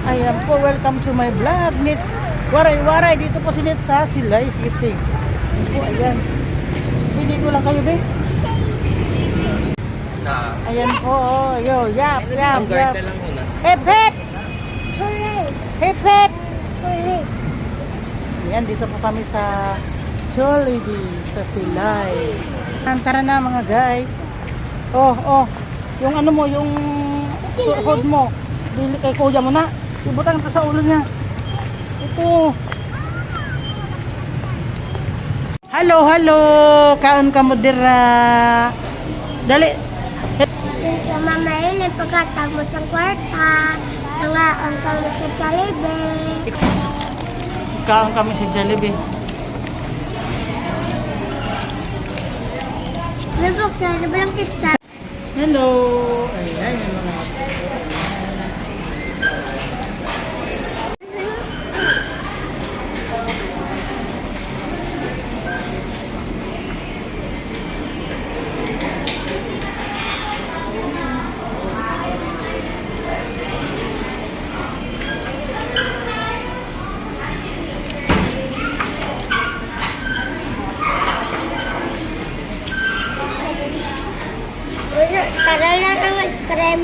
Ayan po, welcome to my vlog. Nits, waray-waray. Dito po si Nits sa Silay City. Ayan po, ayan. Hindi ko lang kayo, be. Ayan po, oh. Yo, yap. Ang guard na lang muna. Hep, hep! Hep, hep! Ayan, dito po kami sa Jollibee, sa Silay. Tara na mga guys. Oh. Yung ano mo, yung hood mo. Bili kay kuya mo na. Ibutang ito sa ulo niya. Ito. Hello. Kaon ka mo dira. Dali. Sa mamailin pagkatapos ng kwarta, nangaon kami sa Jollibee. Kaon kami sa Jollibee. Nabuksan na ba lang kitsa? Hello. Ayan yung mga. Tagal lang ang ice cream.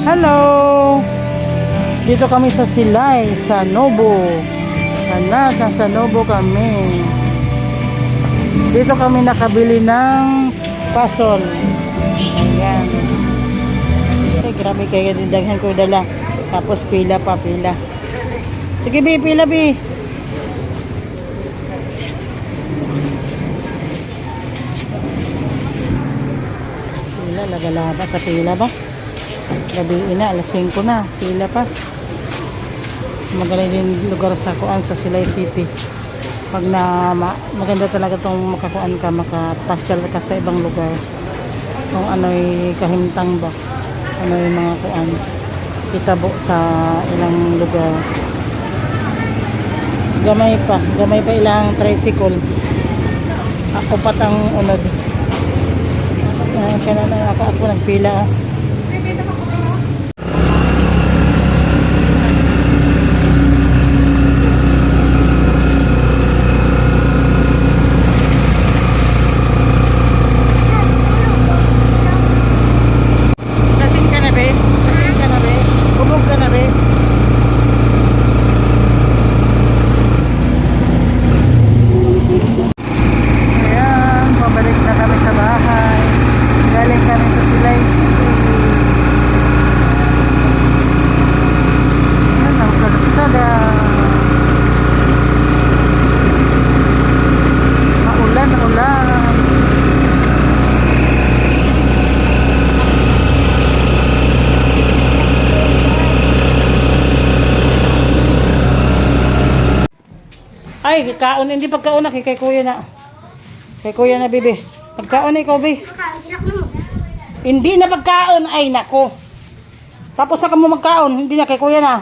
Hello. Dito kami sa Silay, sa Nobo. Sa Nobo kami. Dito kami nakabili ng pasol. Ayan. Ay, grabe kaya didaghan ko dala. Tapos pila. Sige, bi, pila, bi. Pila, laba sa pila ba? Gabi na, alas 5 na. Pila pa. Magaling din lugar sa kuan sa Silay City. Pag maganda talaga tong makakuan ka, makapasyal ka sa ibang lugar. Kung ano'y kahimtang ba, ano'y mga kuan kitabo sa ilang lugar. Gamay pa ilang tricycle. Ako patang unod. Kaya na ako nagpila. Ay, kaon hindi pagkaon na kay kuya na. Kay kuya na bibi. Pagkaon na ikaw, bi. Hindi na pagkaon ay nako. Tapos sa kamo magkaon, hindi na kay kuya na.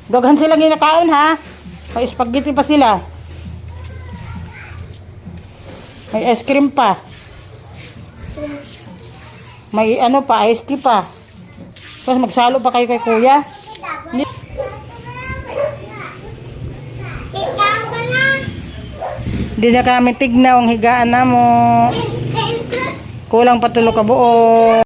Daghan sila ng nakaon ha. May spaghetti pa sila. May ice cream pa. May ano pa, ice tea pa. Tapos magsalo pa kayo kay kuya. Hindi na kami tignaw ang higaan na mo. Kulang pa tulo ka buo.